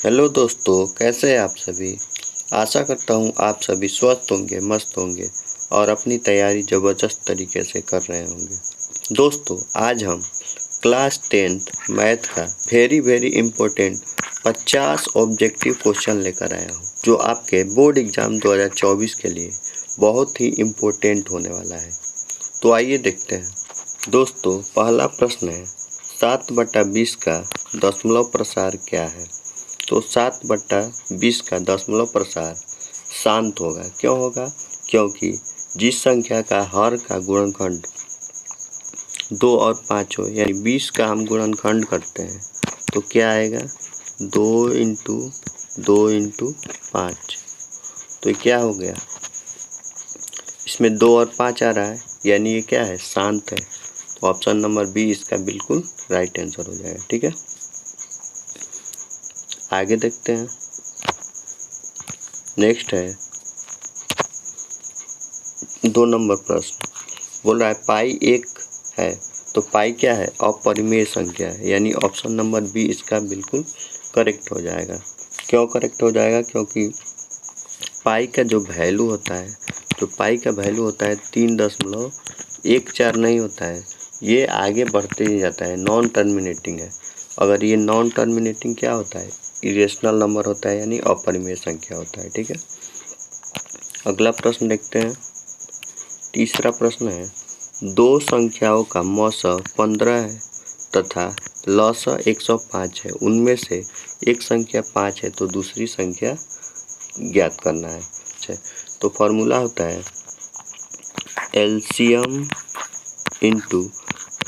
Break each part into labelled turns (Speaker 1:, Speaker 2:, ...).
Speaker 1: Hello दोस्तों, कैसे हैं आप सभी। आशा करता हूँ आप सभी स्वस्थ होंगे, मस्त होंगे और अपनी तैयारी ज़बरदस्त तरीके से कर रहे होंगे। दोस्तों, आज हम क्लास 10th मैथ का very very important 50 objective question लेकर आया हूँ, जो आपके बोर्ड एग्ज़ाम 2024 के लिए बहुत ही इम्पोर्टेंट होने वाला है। तो आइए देखते हैं। दोस्तों, पहला प्रश्न है 7/20 का दशमलव प्रसार क्या है। तो 7/20 का दशमलव प्रसार शांत होगा। क्यों होगा? क्योंकि जिस संख्या का हर का गुणनखंड 2 और 5 हो, यानी 20 का हम गुणनखंड करते हैं तो क्या आएगा 2 इंटू 2 इंटू 5। तो ये क्या हो गया, इसमें 2 और 5 आ रहा है, यानी ये क्या है, शांत है। तो ऑप्शन नंबर बी इसका बिल्कुल राइट आंसर हो जाएगा। ठीक है, आगे देखते हैं। नेक्स्ट है 2 नंबर प्रश्न। बोल रहा है पाई 1 है, तो पाई क्या है, अपरिमेय संख्या है, यानी ऑप्शन नंबर बी इसका बिल्कुल करेक्ट हो जाएगा। क्यों करेक्ट हो जाएगा? क्योंकि पाई का जो वैल्यू होता है, जो पाई का वैल्यू होता है 3.14 नहीं होता है, ये आगे बढ़ते ही जाता है, नॉन टर्मिनेटिंग है। अगर ये नॉन टर्मिनेटिंग क्या होता है, इरेशनल नंबर होता है, यानी अपरिमेय संख्या होता है। ठीक है, अगला प्रश्न देखते हैं। तीसरा प्रश्न है दो संख्याओं का मौसा 15 है तथा लसा 105 है, उनमें से एक संख्या 5 है तो दूसरी संख्या ज्ञात करना है। अच्छा, तो फॉर्मूला होता है एलसीएम इंटू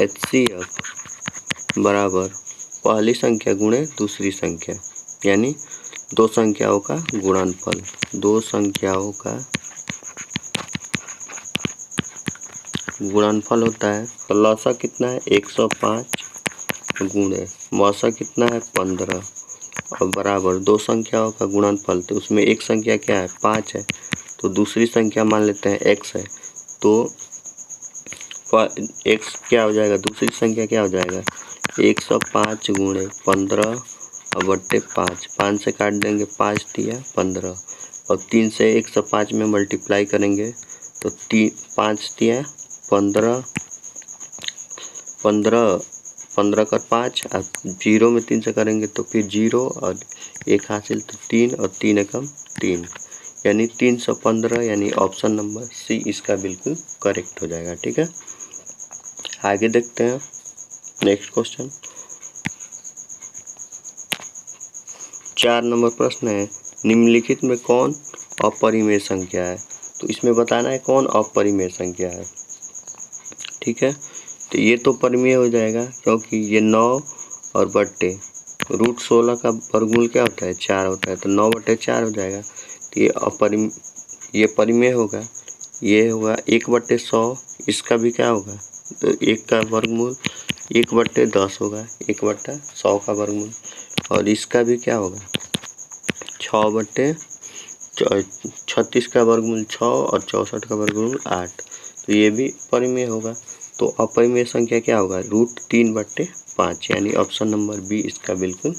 Speaker 1: एचसीएफ बराबर पहली संख्या गुणे दूसरी संख्या, यानी दो संख्याओं का गुणनफल। दो संख्याओं का गुणनफल होता है, तो लसा कितना है 105 गुणे मौसा कितना है 15 और बराबर दो संख्याओं का गुणनफल। तो उसमें एक संख्या क्या है 5 है, तो दूसरी संख्या मान लेते हैं x है, तो x क्या हो जाएगा, दूसरी संख्या क्या हो जाएगा 105 गुणे 15 और बट्टे 5। 5 से काट देंगे, 5 दिया 15 और 3 से 105 में मल्टीप्लाई करेंगे तो 5 दिया 15 15 15 का 5 और 0 में 3 से करेंगे तो फिर 0 और 1 हासिल, तो 3 और 3 एकम 3, यानी 315, यानी ऑप्शन नंबर सी इसका बिल्कुल करेक्ट हो जाएगा। ठीक है, आगे देखते हैं। नेक्स्ट क्वेश्चन 4 नंबर प्रश्न है निम्नलिखित में कौन अपरिमेय संख्या है। तो इसमें बताना है कौन अपरिमेय संख्या है। ठीक है, तो ये तो परिमेय हो जाएगा, क्योंकि ये 9 और बट्टे √16 का वर्गमूल क्या होता है 4 होता है, तो 9/4 हो जाएगा। तो ये परिमेय होगा। ये होगा 1/100, इसका भी क्या होगा, तो 1 का वर्गमूल 1/10 होगा, 1/100 का वर्गमूल। और इसका भी क्या होगा 6/36 का वर्गमूल 6 और 64 का वर्गमूल 8, तो ये भी परिमेय होगा। तो अपरिमेय संख्या क्या होगा √3/5, यानी ऑप्शन नंबर बी इसका बिल्कुल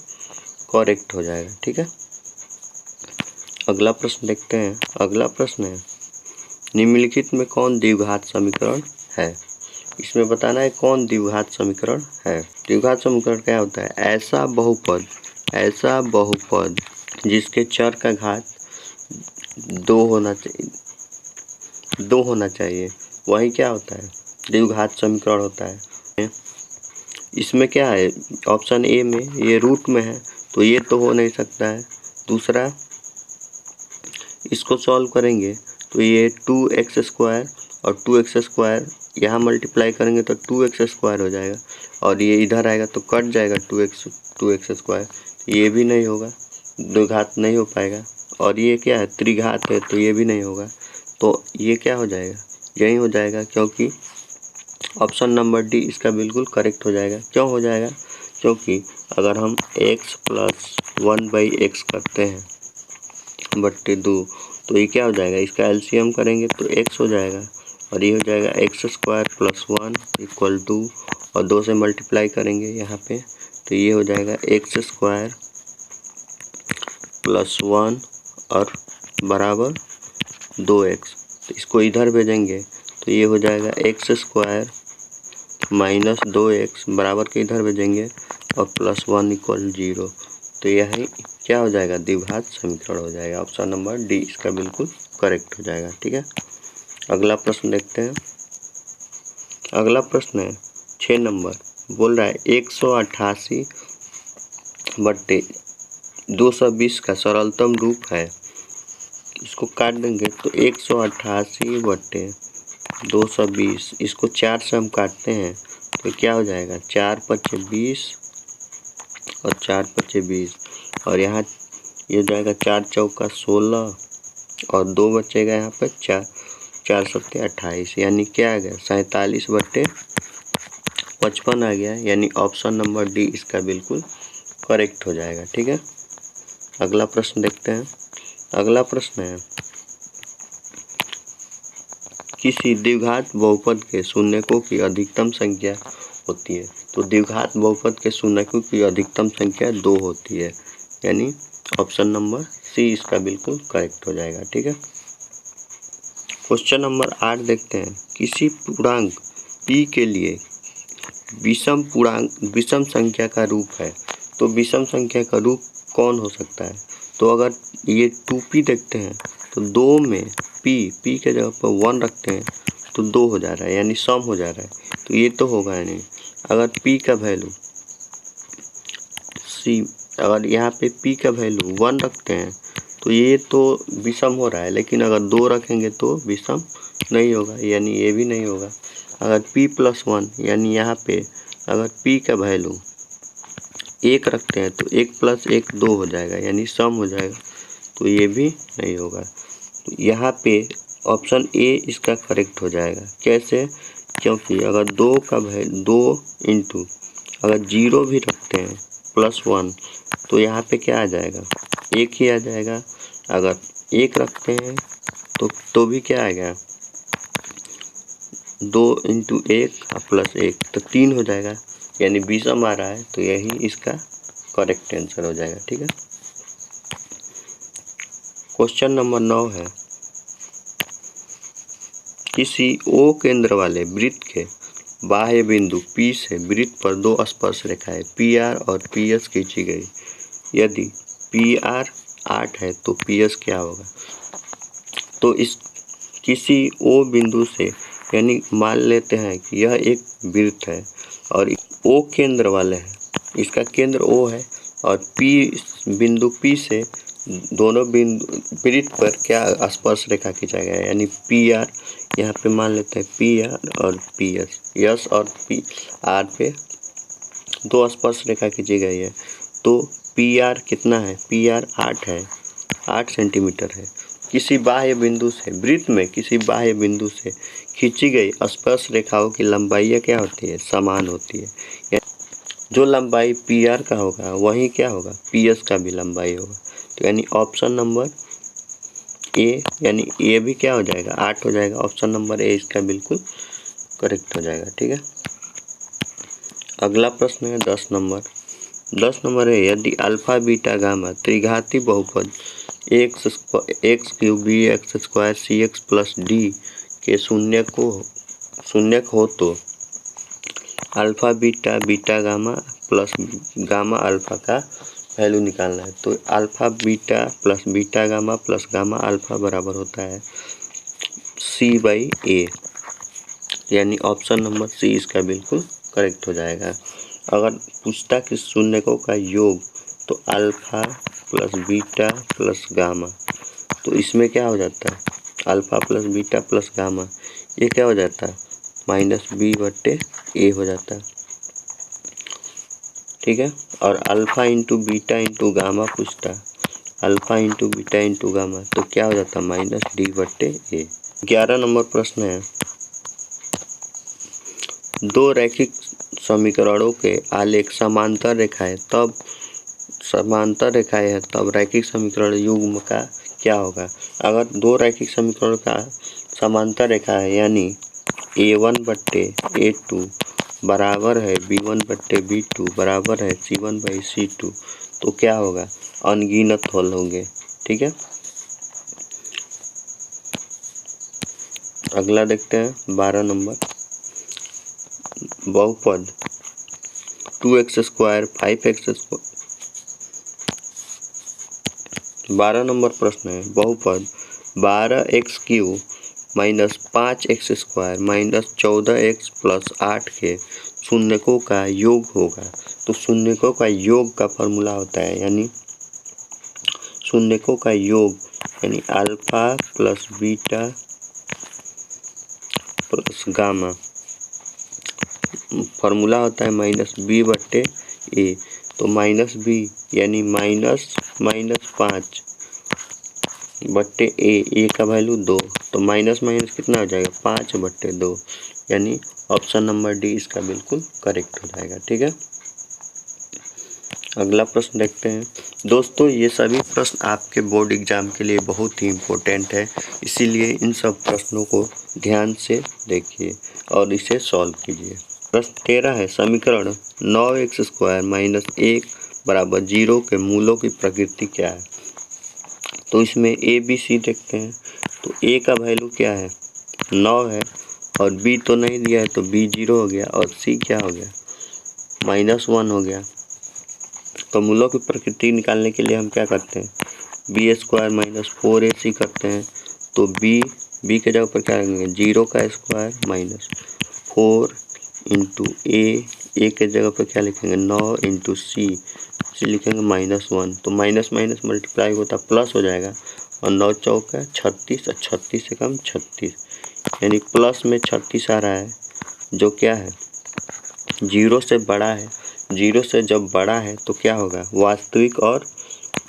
Speaker 1: करेक्ट हो जाएगा। ठीक है, अगला प्रश्न देखते हैं। अगला प्रश्न है निम्नलिखित में कौन द्विघात समीकरण है। इसमें बताना है कौन द्विघात समीकरण है। द्विघात समीकरण क्या होता है, ऐसा बहुपद जिसके चर का घात 2 होना चाहिए, वही क्या होता है द्विघात समीकरण होता है। इसमें क्या है, ऑप्शन ए में ये रूट में है, तो ये तो हो नहीं सकता है। दूसरा, इसको सॉल्व करेंगे तो ये 2x² और 2x² यहाँ मल्टीप्लाई करेंगे तो 2x² हो जाएगा, और ये इधर आएगा तो कट जाएगा 2x², ये भी नहीं होगा, द्विघात नहीं हो पाएगा। और ये क्या है त्रिघात है, तो ये भी नहीं होगा। तो ये क्या हो जाएगा, यही हो जाएगा, क्योंकि ऑप्शन नंबर डी इसका बिल्कुल करेक्ट हो जाएगा। क्यों हो जाएगा, क्योंकि अगर हम x + 1/x करते हैं बट्टे 2, तो ये क्या हो जाएगा, इसका एलसीएम करेंगे तो x हो जाएगा, और ये हो जाएगा x² + 1 = 2, और 2 से मल्टीप्लाई करेंगे यहाँ पे तो ये हो जाएगा x² प्लस 1 और बराबर 2x। तो इसको इधर भेजेंगे तो ये हो जाएगा एक्स स्क्वायर माइनस 2x बराबर के इधर भेजेंगे और प्लस 1 इक्वल 0। तो यही क्या हो जाएगा, द्विघात समीकरण हो जाएगा। ऑप्शन नंबर डी इसका बिल्कुल करेक्ट हो जाएगा। ठीक है, अगला प्रश्न देखते हैं। अगला प्रश्न है 6 नंबर, बोल रहा है 188/220 का सरलतम रूप है। इसको काट देंगे तो 188/220, इसको 4 से हम काटते हैं तो क्या हो जाएगा, 4 पच्चे 20 और 4 पच्चे 20 और यहाँ ये जाएगा 4 चौका 16 और 2 बचेगा यहाँ पे 4 सत्ते 28, यानी क्या आ गया 47/55 आ गया। यानी ऑप्शन नंबर डी इसका बिल्कुल करेक्ट हो जाएगा। ठीक है, अगला प्रश्न देखते हैं। अगला प्रश्न है किसी द्विघात बहुपद के शून्यकों की अधिकतम संख्या होती है। तो द्विघात बहुपद के शून्यकों की अधिकतम संख्या 2 होती है, यानी ऑप्शन नंबर सी इसका बिल्कुल करेक्ट हो जाएगा। ठीक है, क्वेश्चन नंबर 8 देखते हैं। किसी पूर्णांक p के लिए विषम संख्या का रूप है। तो विषम संख्या का रूप कौन हो सकता है। तो अगर ये 2p देखते हैं तो 2 में p के जगह पर 1 रखते हैं तो 2 हो जा रहा है, यानी सम हो जा रहा है। तो ये तो होगा नहीं। अगर p का वैल्यू अगर यहाँ पे p का वैल्यू 1 रखते हैं तो ये तो विषम हो रहा है, लेकिन अगर 2 रखेंगे तो विषम नहीं होगा, यानी ये भी नहीं होगा। अगर p+1 यानी यहाँ पे अगर p का वैल्यू 1 रखते हैं तो 1 + 1 2 हो जाएगा, यानी सम हो जाएगा, तो ये भी नहीं होगा। तो यहाँ पे ऑप्शन ए इसका करेक्ट हो जाएगा। कैसे, क्योंकि अगर 2 का वैल्यू 2 इंटू अगर 0 भी रखते हैं +1 तो यहाँ पे क्या आ जाएगा, 1 ही आ जाएगा। अगर 1 रखते हैं तो भी क्या आएगा, 2 इंटू 1 +1 तो 3 हो जाएगा, यानी विषम आ रहा है, तो यही इसका करेक्ट आंसर हो जाएगा। ठीक है, क्वेश्चन नंबर 9 है। किसी O केंद्र वाले वृत्त के बाह्य बिंदु P से वृत्त पर 2 स्पर्श रेखाएं PR और PS खींची गई। यदि PR 8 है तो PS क्या होगा। तो इस किसी O बिंदु से, यानी मान लेते हैं कि यह एक वृत्त है और O केंद्र वाले है, इसका केंद्र O है और बिंदु P से दोनों बिंदु वृत्त पर क्या स्पर्श रेखा खींचा गया है, यानी PR, यहाँ पे मान लेते हैं PR और PS, S और PR पे 2 स्पर्श रेखा खींची गई है। तो PR कितना है, PR 8 है, 8 सेंटीमीटर है। किसी बाह्य बिंदु से वृत्त में किसी बाह्य बिंदु से खींची गई स्पर्श रेखाओं की लंबाई क्या होती है, समान होती है। जो लंबाई PR का होगा वही क्या होगा, PS का भी लंबाई होगा। तो यानी ऑप्शन नंबर ए, यानी ये भी क्या हो जाएगा, 8 हो जाएगा। ऑप्शन नंबर ए इसका बिल्कुल करेक्ट हो जाएगा। ठीक है, अगला प्रश्न है 10 नंबर। 10 नंबर है, यदि अल्फा बीटा गामा त्रिघाती बहुपद x³ bx² cx + d के शून्यक हो तो alpha beta gamma plus gamma alpha का वैल्यू निकालना है। तो alpha beta plus beta gamma plus gamma alpha बराबर होता है C/A, यानी ऑप्शन नंबर सी इसका बिल्कुल करेक्ट हो जाएगा। अगर पूछता कि शून्यकों का योग तो alpha plus beta plus gamma, तो इसमें क्या हो जाता है, alpha plus beta plus gamma, ये क्या हो जाता है -B/A हो जाता है। ठीक है, और alpha into beta into gamma पूछता, alpha into beta into gamma, तो क्या हो जाता है -D/A। 11 नंबर प्रश्न है, 2 रैखिक समीकरणों के आलेख समांतर रेखाएं है तब रैखिक समीकरण युग्म का क्या होगा। अगर 2 रैखिक समीकरणों का समांतर रेखा है, यानी A1/A2 बराबर है B1/B2 बराबर है C1/C2, तो क्या होगा, अनगिनत हल होंगे। ठीक है, अगला देखते हैं 12 नंबर बहुपद 2x square 5x square. 12 number प्रश्न है बहुपद 12x³ minus 5x square minus 14x plus 8 के शून्यकों का योग होगा। तो शून्यकों का योग का फॉर्मूला होता है यानी शून्यकों का योग यानी alpha plus beta plus gamma, formula होता है -b/a। तो -b यानी -5/a, a का वैल्यू 2, तो माइनस माइनस कितना हो जाएगा 5/2, यानी ऑप्शन नंबर डी इसका बिल्कुल करेक्ट हो जाएगा। ठीक है, अगला प्रश्न देखते हैं। दोस्तों ये सभी प्रश्न आपके बोर्ड एग्जाम के लिए बहुत ही इम्पोर्टेंट है, इसीलिए इन सब प्रश्नों को ध्यान से देखिए और इसे सॉल्व कीजिए। प्रश्न 13 है समीकरण 9x² माइनस 1 बराबर 0 के मूलों की प्रकृति क्या है। तो इसमें ए बी सी देखते हैं। तो ए का वैल्यू क्या है 9 है और बी तो नहीं दिया है तो बी 0 हो गया और सी क्या हो गया -1 हो गया। तो मूलों की प्रकृति निकालने के लिए हम क्या करते हैं b² माइनस 4ac करते हैं। तो b के जगह पर क्या रखेंगे 0 का स्क्वायर माइनस 4 इंटू ए के जगह पर क्या लिखेंगे 9 इंटू सी लिखेंगे -1। तो माइनस माइनस मल्टीप्लाई होता प्लस हो जाएगा और 9 चौका 36 और 36 से कम 36, यानी प्लस में 36 आ रहा है जो क्या है 0 से बड़ा है। 0 से जब बड़ा है तो क्या होगा वास्तविक और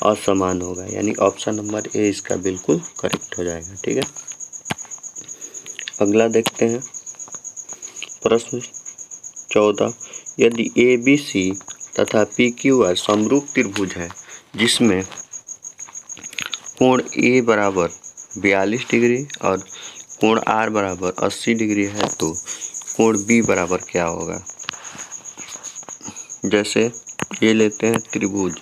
Speaker 1: असमान होगा, यानी ऑप्शन नंबर ए इसका बिल्कुल करेक्ट हो जाएगा। ठीक है, अगला देखते हैं प्रश्न 14। यदि ए बी सी तथा पी क्यू आर समरूप त्रिभुज है जिसमें कोण ए बराबर 42 डिग्री और कोण आर बराबर 80 डिग्री है तो कोण बी बराबर क्या होगा। जैसे ये लेते हैं त्रिभुज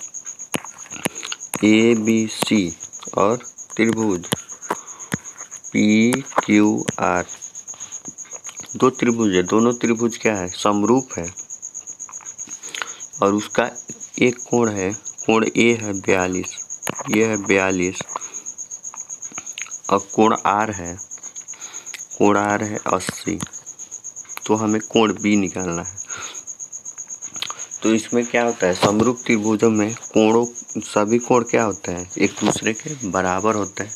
Speaker 1: ए बी सी और त्रिभुज पी क्यू आर, दो त्रिभुज है, दोनों त्रिभुज क्या है समरूप है और उसका एक कोण है, कोण ए है 42, ये है 42 और कोण आर है 80। तो हमें कोण बी निकालना है। तो इसमें क्या होता है समरूप त्रिभुजों में कोणों सभी कोण क्या होता है एक दूसरे के बराबर होता है।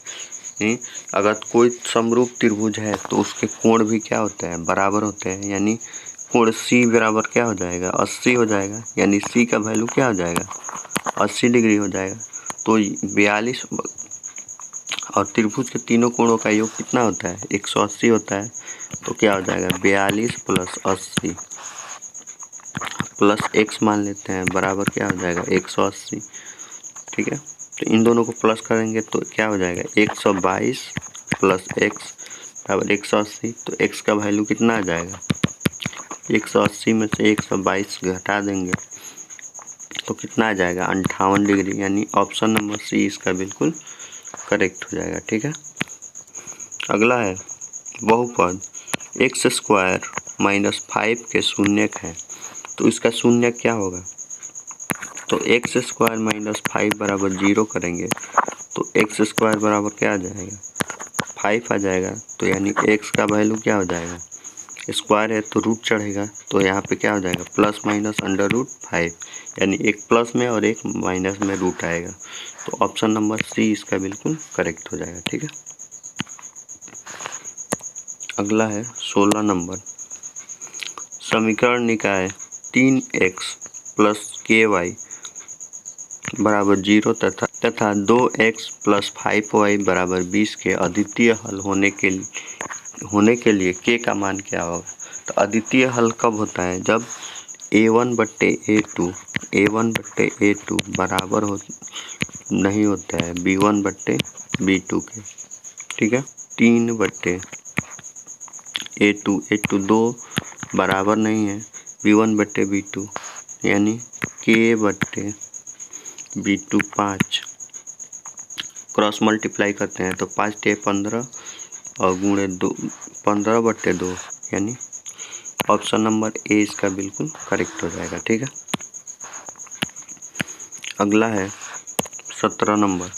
Speaker 1: अगर कोई समरूप त्रिभुज है तो उसके कोण भी क्या होता है बराबर होते हैं, यानी कोण सी बराबर क्या हो जाएगा 80 हो जाएगा, यानी सी का वैल्यू क्या हो जाएगा 80 डिग्री हो जाएगा। तो 42 और त्रिभुज के तीनों कोणों का योग कितना होता है 180 होता है। तो क्या हो जाएगा 42 प्लस 80 प्लस x मान लेते हैं बराबर क्या हो जाएगा 180। ठीक है, तो इन दोनों को प्लस करेंगे तो क्या हो जाएगा 122 प्लस x बराबर 180। तो x का वैल्यू कितना आ जाएगा 180 में से 122 घटा देंगे तो कितना आ जाएगा 58 डिग्री, यानी ऑप्शन नंबर सी इसका बिल्कुल करेक्ट हो जाएगा। ठीक है, अगला है बहुपद x² माइनस 5 के शून्यक है तो इसका शून्यक क्या होगा। तो x² माइनस 5 बराबर 0 करेंगे तो x² बराबर क्या आ जाएगा 5 आ जाएगा। तो यानी x का वैल्यू क्या हो जाएगा स्क्वायर है तो रूट चढ़ेगा, तो यहाँ पे क्या हो जाएगा प्लस माइनस √5, यानी एक प्लस में और एक माइनस में रूट आएगा। तो ऑप्शन नंबर सी इसका बिल्कुल करेक्ट हो जाएगा। ठीक है, अगला है 16 नंबर समीकरण निकाय 3x प्लस KY बराबर 0 तथा 2x प्लस 5y बराबर 20 के अद्वितीय हल होने के लिए k का मान क्या होगा। तो अद्वितीय हल कब होता है जब a1/a2 बराबर नहीं होता है b1/b2 के। ठीक है, 3/a2 दो बराबर नहीं है b1/b2, यानी k/b B2 5, क्रॉस मल्टीप्लाई करते हैं तो 5 × 15 और गुणे 2 15/2 यानी ऑप्शन नंबर ए इसका बिल्कुल करेक्ट हो जाएगा। ठीक है। अगला है 17 नंबर,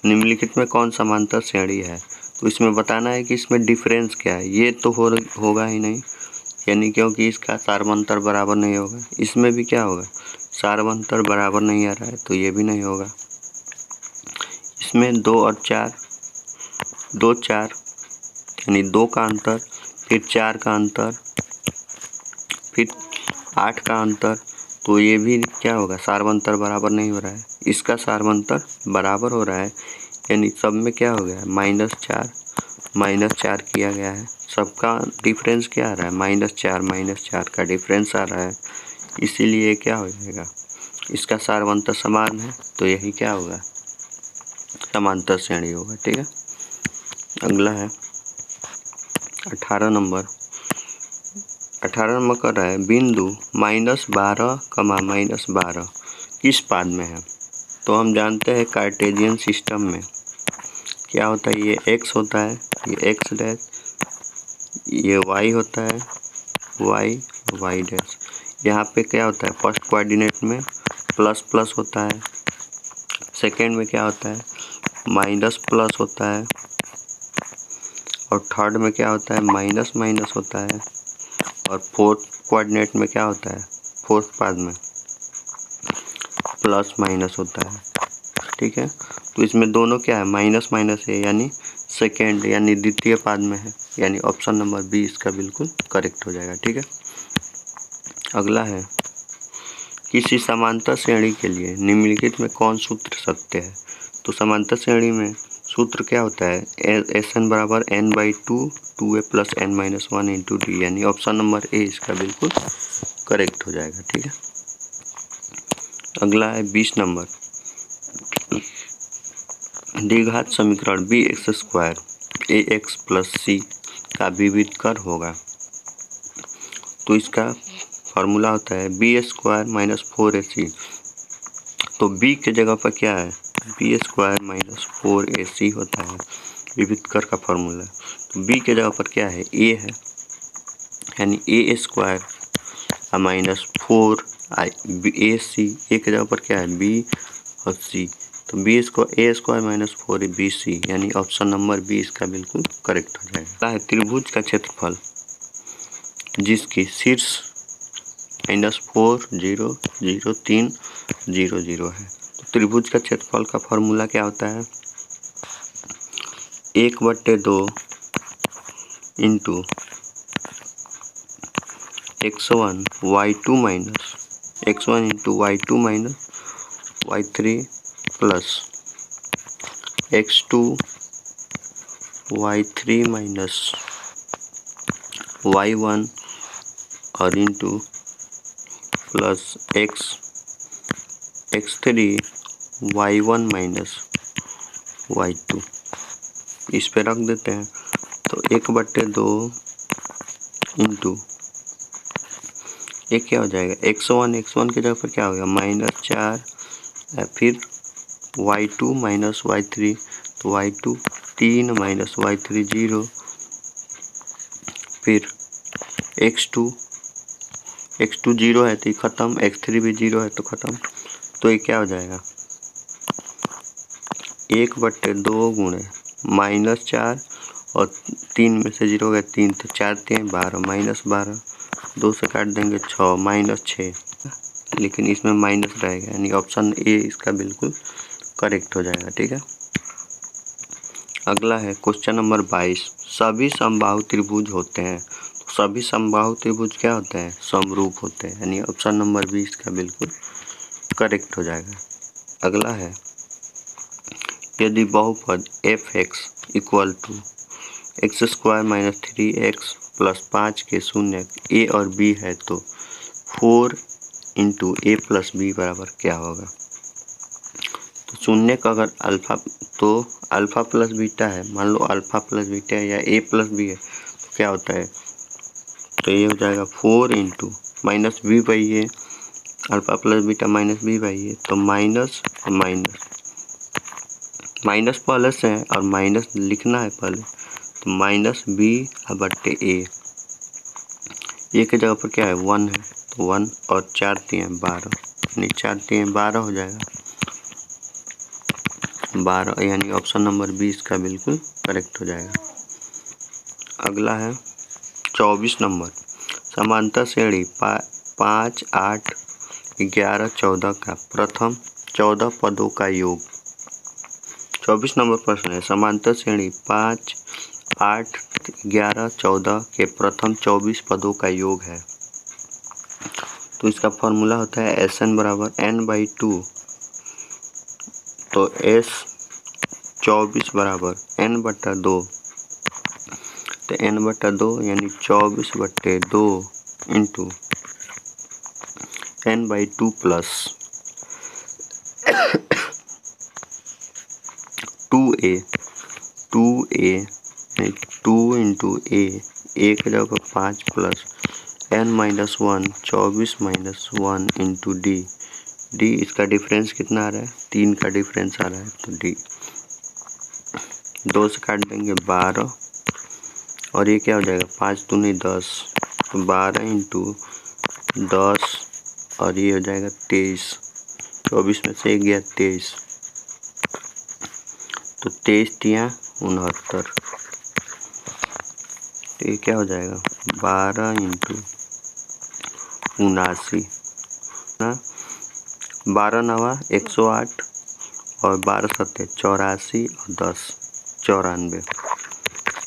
Speaker 1: निम्नलिखित में कौन समांतर श्रेणी है? तो इसमें बताना है कि इसमें डिफरेंस क्या है। ये तो होगा ही नहीं, यानी क्योंकि इसका सार्वंतर बराबर नहीं होगा। इसमें भी क्या होगा, सार्वंतर बराबर नहीं आ रहा है तो ये भी नहीं होगा। इसमें 2 और 4, 2 4 यानी 2 का अंतर, फिर 4 का अंतर, फिर 8 का अंतर, तो ये भी क्या होगा, सार्वंतर बराबर नहीं हो रहा है। इसका सार्वंतर बराबर हो रहा है, यानी सब में क्या हो गया, -4 किया गया है। सबका डिफरेंस क्या आ रहा है, -4 का डिफरेंस आ रहा है, इसीलिए क्या हो जाएगा, इसका सार्वंतर समान है तो यही क्या होगा, समांतर श्रेणी होगा। ठीक है। अगला है 18 नंबर कर रहा है बिंदु -12, -12 किस पाद में है? तो हम जानते हैं कार्टेशियन सिस्टम में क्या होता है, ये x होता है, ये x डैश, ये y होता है, y डैश। यहाँ पे क्या होता है, फर्स्ट कोऑर्डिनेट में प्लस होता है, सेकेंड में क्या होता है, माइनस होता है, और थर्ड में क्या होता है, माइनस होता है, और फोर्थ कोऑर्डिनेट में क्या होता है, फोर्थ पाद में +- होता है। ठीक है। तो इसमें दोनों क्या है, माइनस है, यानी सेकेंड यानी द्वितीय पाद में है, यानी ऑप्शन नंबर बी इसका बिल्कुल करेक्ट हो जाएगा। ठीक है। अगला है किसी समांतर श्रेणी के लिए निम्नलिखित में कौन सूत्र सत्य है? तो समांतर श्रेणी में सूत्र क्या होता है, SN = n/2 2a + n-1 × d, यानी ऑप्शन नंबर ए इसका बिल्कुल करेक्ट हो जाएगा। ठीक है। अगला है 20 नंबर, द्विघात समीकरण bx² ax + c का विविधकर होगा। तो इसका फार्मूला होता है b² - 4ac। तो b के जगह पर क्या है, b² - 4ac होता है विविधकर का फार्मूला। तो b के जगह पर क्या है, a है, यानी a² - 4ac। a के जगह पर क्या है, b और c, तो a² - 4bc, यानी ऑप्शन नंबर बी इसका बिल्कुल करेक्ट हो जाएगा। है त्रिभुज का क्षेत्रफल जिसकी शीर्ष -4 0 0 3 0 0 है। तो त्रिभुज का क्षेत्रफल का फॉर्मूला क्या होता है, 1/2 × x1 y2 - x1 × y2 - y3 plus x2 y3 - y1 और into plus x3 y1 - y2 इस पे रख देते हैं। तो 1/2 इंटू एक क्या हो जाएगा, x1 की जगह पर क्या हो गया, -4, फिर y2 - y3, तो y2 3 - y3 0, फिर x2 0 है तो ख़त्म, x3 भी 0 है तो ख़त्म। तो ये क्या हो जाएगा, 1/2 गुणे -4 और 3 में से 0 गया 3, तो 4 × 3 = 12, -12, 2 से काट देंगे 6, -6, लेकिन इसमें माइनस रहेगा, यानी ऑप्शन ए इसका बिल्कुल करेक्ट हो जाएगा। ठीक है। अगला है क्वेश्चन नंबर 22, सभी समबाहु त्रिभुज होते हैं। तो सभी समबाहु त्रिभुज क्या होते हैं, समरूप होते हैं, यानी ऑप्शन नंबर बी इसका बिल्कुल करेक्ट हो जाएगा। अगला है यदि बहुपद f(x) = x² - 3x + 5 के शून्य a और b है तो 4 × a + b बराबर क्या होगा। तो शून्य का अगर अल्फा + बीटा है, मान लो अल्फा + बीटा है या a + b है, तो क्या होता है, तो ये हो जाएगा 4 × -b/a alpha plus beta minus B by A, तो माइनस माइनस माइनस पहले से है और माइनस लिखना है पहले, तो माइनस बी बट्टे ए के जगह पर क्या है 1 है, तो 1 और 4 3 12, यानी 4 3 12 हो जाएगा 12, यानी ऑप्शन नंबर 20 का बिल्कुल करेक्ट हो जाएगा। अगला है 24 नंबर, समांतर श्रेणी 5 8 11 14 का प्रथम 14 पदों का योग। 24 नंबर प्रश्न है, समांतर श्रेणी 5 8 11 14 के प्रथम 24 पदों का योग है। तो इसका फॉर्मूला होता है SN बराबर n/2, तो S 24 बराबर n/2, तो n/2 यानी 24/2 into n/2 plus 2a 2 into ए के जगह पर 5 प्लस n-1 24 -1 इंटू डी इसका डिफरेंस कितना आ रहा है 3 का डिफरेंस आ रहा है, तो डी 2 से काट देंगे 12 और ये क्या हो जाएगा 5 दूनी 10, तो 12 इंटू 10 और ये हो जाएगा 23, 24 में से 1 गया 23, तो 23 तिया 69, तो ये क्या हो जाएगा 12 इंटू 79, 12 नवा 108 और 12 सत्ते 84 और 10 94,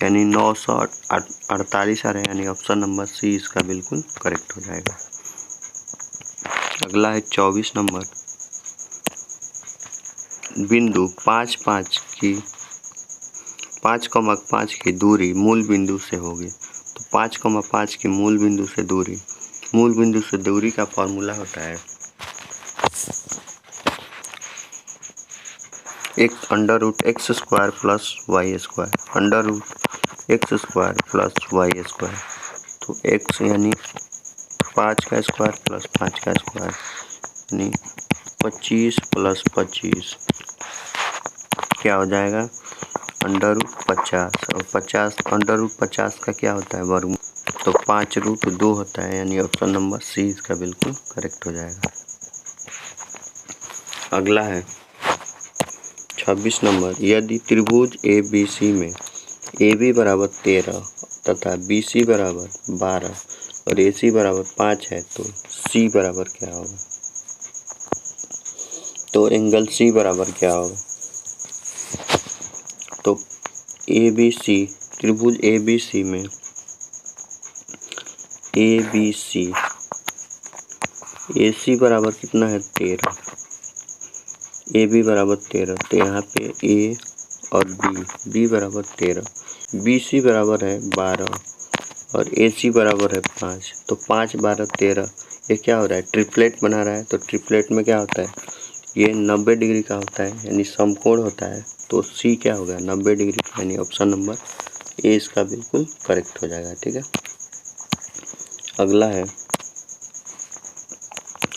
Speaker 1: यानी 948 आ रहे हैं, यानी ऑप्शन नंबर सी इसका बिल्कुल करेक्ट हो जाएगा। अगला है 24 नंबर, बिंदु 5,5 की दूरी मूल बिंदु से होगी। तो 5,5 की मूल बिंदु से दूरी का फॉर्मूला होता है √x² plus y², √x² plus y², तो x यानी 5 का स्क्वायर प्लस 5 का स्क्वायर यानी 25 प्लस 25 क्या हो जाएगा √50, और 50 √50 का क्या होता है वर्ग, तो 5√2 होता है, यानी ऑप्शन नंबर सी इसका बिल्कुल करेक्ट हो जाएगा। अगला है 26 नंबर, यदि त्रिभुज ABC में AB बराबर 13 तथा BC बराबर 12 और AC बराबर 5 है, तो C बराबर क्या होगा, तो एंगल C बराबर क्या होगा, तो ABC त्रिभुज ABC में AC बराबर कितना है 13, AB बराबर 13, तो यहाँ पे A और B बराबर 13, BC बराबर है 12 और AC बराबर है 5, तो 5 12 13, ये क्या हो रहा है ट्रिपलेट बना रहा है, तो ट्रिपलेट में क्या होता है ये 90 डिग्री का होता है, यानी समकोण होता है, तो C क्या हो गया 90 डिग्री, यानी ऑप्शन नंबर ए इसका बिल्कुल करेक्ट हो जाएगा। ठीक है, अगला है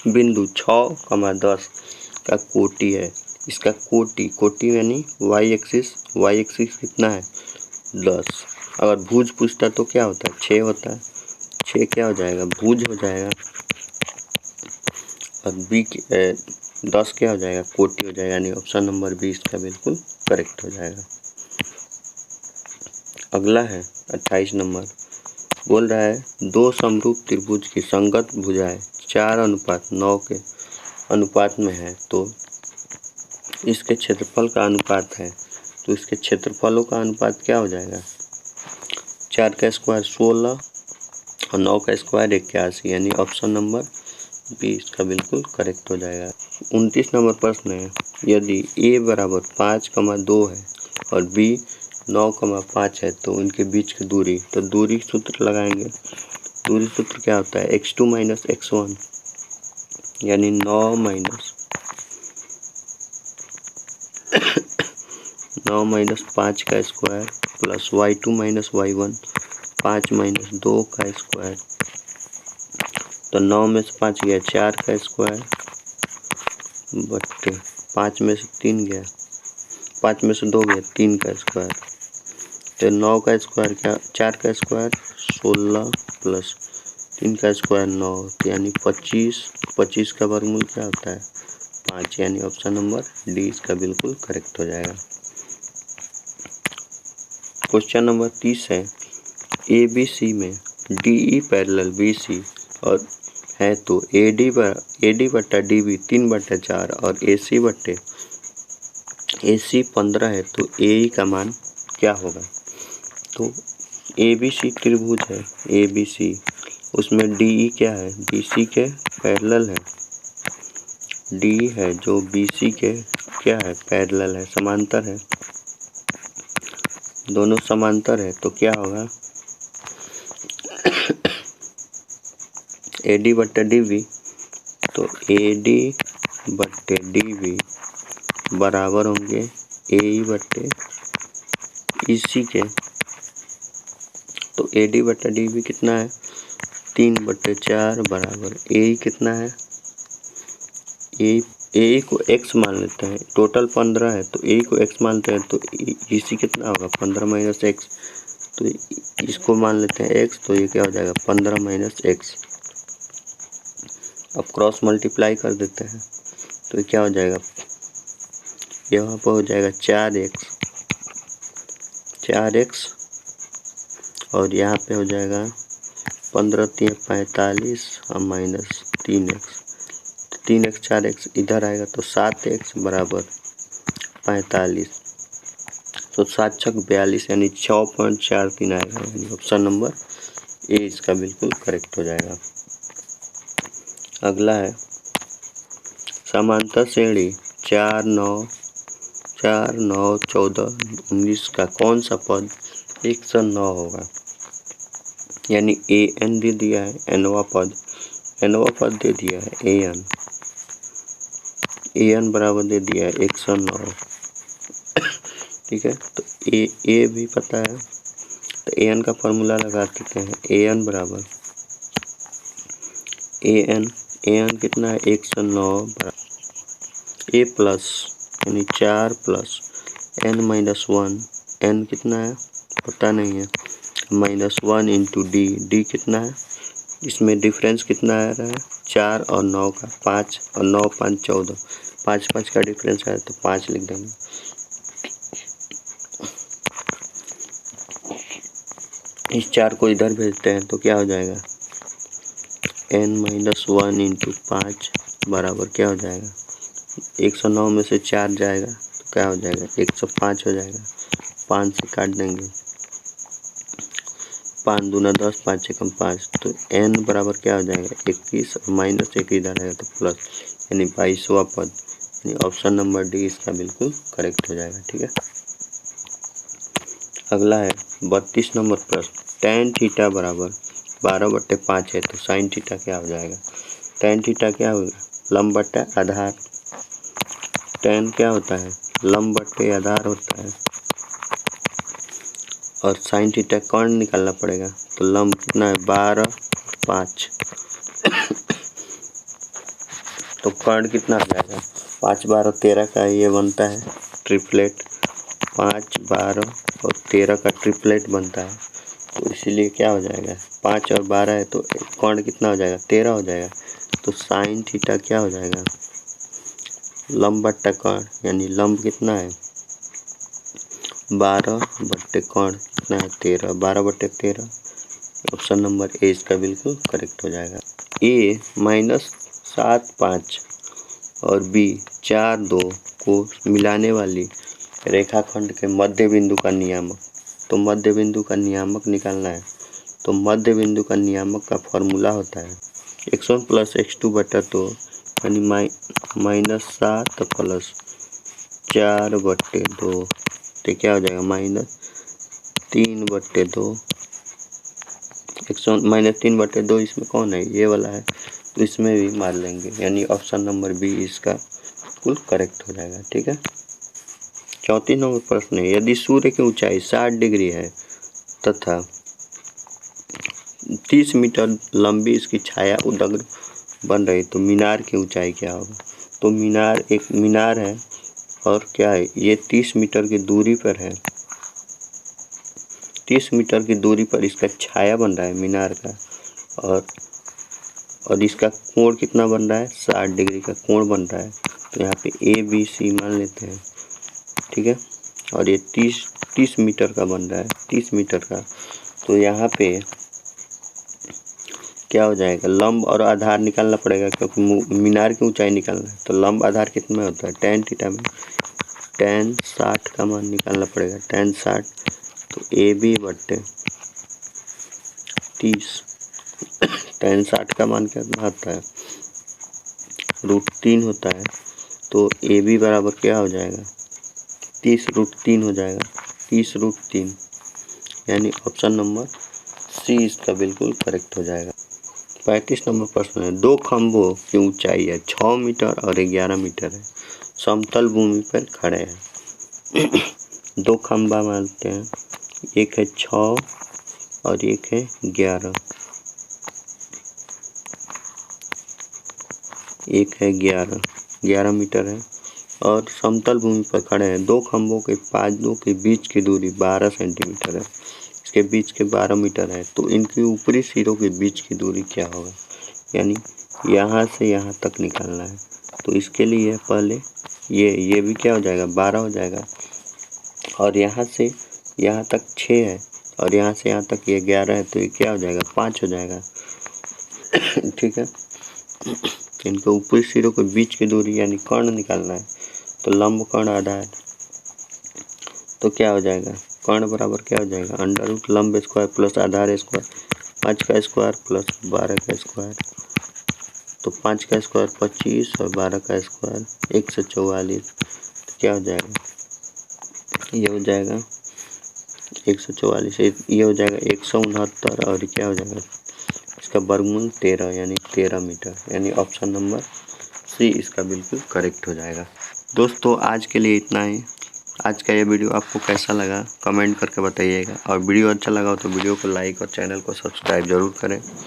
Speaker 1: बिंदु 6,10 का कोटि है, इसका कोटि यानी y एक्सिस कितना है 10, अगर भुज पूछता तो क्या होता है 6 होता है, 6 क्या हो जाएगा भुज हो जाएगा, और 10 क्या हो जाएगा कोटि हो जाएगा, यानी ऑप्शन नंबर 20 का बिल्कुल करेक्ट हो जाएगा। अगला है 28 नंबर, बोल रहा है 2 समरूप त्रिभुज की संगत भुजाएं 4:9 के अनुपात में है, तो इसके क्षेत्रफल का अनुपात है, तो इसके क्षेत्रफलों का अनुपात क्या हो जाएगा 4 का स्क्वायर 16 और 9 का स्क्वायर 81, यानी ऑप्शन नंबर 20 का बिल्कुल करेक्ट हो जाएगा। 29 नंबर प्रश्न है, यदि A बराबर 5,2 है और B 9,5 है, तो उनके बीच की दूरी, तो दूरी सूत्र लगाएंगे, दूरी सूत्र क्या होता है x2 - x1, यानी 9 - 5 का स्क्वायर प्लस y2 - y1 5 - 2 का स्क्वायर तो 9 में से 5 गया 4 का स्क्वायर बट्टे 5 में से 3 गया, 5 में से 2 गया 3 का स्क्वायर। तो 9 का स्क्वायर क्या, 4 का स्क्वायर 16 प्लस 3 का स्क्वायर 9, यानी 25। 25 का वर्गमूल क्या होता है 5, यानी ऑप्शन नंबर डी इसका बिल्कुल करेक्ट हो जाएगा। क्वेश्चन नंबर 30 है, ए बी सी में D E parallel B C और है तो ए डी बट्टा डी बी 3/4 और ए सी 15 है तो ए ई का मान क्या होगा। तो ए बी सी त्रिभुज है, ए बी सी, उसमें डी ई क्या है, बी सी के पैरेलल है, डी है जो बी सी के क्या है पैरेलल है, समांतर है, दोनों समांतर है तो क्या होगा ए डी बट्टे डी बी, तो ए डी बट्टे डी बी बराबर होंगे ए ई बट्टे ई सी के। तो ए डी बट्टे डी बी कितना है 3/4 बराबर ए ई कितना है, ए को x मान लेते हैं, टोटल 15 है तो ए को x मानते हैं तो ई सी कितना होगा 15 माइनस x, तो इसको मान लेते हैं x, तो ये क्या हो जाएगा 15 माइनस x। अब क्रॉस मल्टीप्लाई कर देते हैं तो ये क्या हो जाएगा, यहाँ पर हो जाएगा 4x और यहाँ पे हो जाएगा 15 3 45 और माइनस 3x, 3x 4x इधर आएगा तो 7x बराबर 45, तो 7 छक 42 यानी 6.43 आएगा, यानी ऑप्शन नंबर ए इसका बिल्कुल करेक्ट हो जाएगा। अगला है समांतर श्रेणी 4 9 14 19 का कौन सा पद 109 होगा, यानी ए एन दे दिया है, एनवा पद दे दिया है ए एन बराबर दे दिया है 109, ठीक है। तो ए भी पता है तो ए एन का फॉर्मूला लगा देते हैं, ए एन बराबर ए एन कितना है 109 बराबर ए प्लस यानी 4 प्लस एन माइनस 1, एन कितना है पता नहीं है, -1 इंटू डी कितना है, इसमें डिफरेंस कितना आ रहा है 4 और 9 का 5 और 9 5 14, 5 का डिफरेंस है तो 5 लिख देंगे। इस 4 को इधर भेजते हैं तो क्या हो जाएगा n-1 इंटू 5 बराबर क्या हो जाएगा 109 में से 4 जाएगा तो क्या हो जाएगा 105 हो जाएगा, 5 से काट देंगे, 5 दूना 10 5 एकम 5, तो n बराबर क्या हो जाएगा 21 और -1 इधर आएगा तो प्लस, यानी 22वां पद, यानी ऑप्शन नंबर डी इसका बिल्कुल करेक्ट हो जाएगा, ठीक है। अगला है 32 नंबर प्रश्न, tan थीटा बराबर 12/5 है तो sin थीटा क्या हो जाएगा। tan थीटा क्या होगा लंब बट्टा आधार, tan क्या होता है लंब बट्टे आधार होता है, और sin थीटा कर्ण निकालना पड़ेगा तो लंब कितना है 12 5 तो कर्ण कितना हो जाएगा 5 12 13 का ये बनता है ट्रिपलेट, 5 12 और 13 का ट्रिपलेट बनता है, तो इसीलिए क्या हो जाएगा 5 और 12 है तो कर्ण कितना हो जाएगा 13 हो जाएगा, तो साइन थीटा क्या हो जाएगा लंब बट्टा कर्ण, यानी लंब कितना है 12 बट्टे कर्ण कितना है 13, 12/13, ऑप्शन नंबर ए इसका बिल्कुल करेक्ट हो जाएगा। ए -7 5 और बी 4 2 को मिलाने वाली रेखाखंड के मध्य बिंदु का नियामक, तो मध्य बिंदु का नियामक निकालना है, तो मध्य बिंदु का नियामक का फॉर्मूला होता है x1 + x2/2 यानी -7 + 4/2, तो क्या हो जाएगा -3/2, x1 -3/2 इसमें कौन है ये वाला है तो इसमें भी मार लेंगे, यानी ऑप्शन नंबर बी इसका बिल्कुल करेक्ट हो जाएगा, ठीक है। 34 नंबर प्रश्न है, यदि सूर्य की ऊंचाई 60 डिग्री है तथा 30 मीटर लंबी इसकी छाया उदग्र बन रही, तो मीनार की ऊंचाई क्या होगा? तो मीनार एक मीनार है और क्या है, ये 30 मीटर की दूरी पर है। 30 मीटर की दूरी पर इसका छाया बन रहा है मीनार का, और इसका कोण कितना बन रहा है? 60 डिग्री का कोण बन रहा है। तो यहाँ पे ABC मान लेते हैं, ठीक है। और ये 30 मीटर का बन रहा है, 30 मीटर का। तो यहाँ पे क्या हो जाएगा, लंब और आधार निकालना पड़ेगा, क्योंकि मीनार की ऊंचाई निकालना है। तो लंब आधार कितना होता है? tan थीटा में tan 60 का मान निकालना पड़ेगा, tan 60। तो AB बट्टे 30, tan 60 का मान कितना आता है? √3 होता है। तो AB बराबर क्या हो जाएगा? 30√3 हो जाएगा, 30√3, यानी ऑप्शन नंबर C इसका बिल्कुल करेक्ट हो जाएगा। 35 नंबर प्रश्न है, दो खंभों की ऊंचाई है 6 मीटर और 11 मीटर है, समतल भूमि पर खड़े हैं। दो खंभा मानते हैं, एक है 6 और एक है 11, एक है 11 मीटर है और समतल भूमि पर खड़े हैं। दो खंभों के पांचों के बीच की दूरी 12 सेंटीमीटर है, इसके बीच के 12 मीटर है। तो इनके ऊपरी सिरों के बीच की दूरी क्या होगा? यानी यहाँ से यहाँ तक निकालना है। तो इसके लिए पहले ये भी क्या हो जाएगा? 12 हो जाएगा, और यहाँ से यहाँ तक 6 है, और यहाँ से यहाँ तक ये 11 है, तो ये क्या हो जाएगा? 5 हो जाएगा, ठीक है। इनके ऊपरी सिरों के बीच की दूरी यानी कर्ण निकालना है। तो लंब कर्ण आधार, तो क्या हो जाएगा? कर्ण बराबर क्या हो जाएगा? √ लंब स्क्वायर प्लस आधार स्क्वायर, 5 का स्क्वायर प्लस 12 का स्क्वायर। तो 5 का स्क्वायर 25 और 12 का स्क्वायर 144। तो क्या हो जाएगा? ये हो जाएगा 144, ये हो जाएगा 169, और क्या हो जाएगा? इसका वर्गमूल 13, यानी 13 मीटर, यानी ऑप्शन नंबर C इसका बिल्कुल करेक्ट हो जाएगा। दोस्तों आज के लिए इतना ही। आज का ये वीडियो आपको कैसा लगा कमेंट करके बताइएगा, और वीडियो अच्छा लगा हो तो वीडियो को लाइक और चैनल को सब्सक्राइब जरूर करें।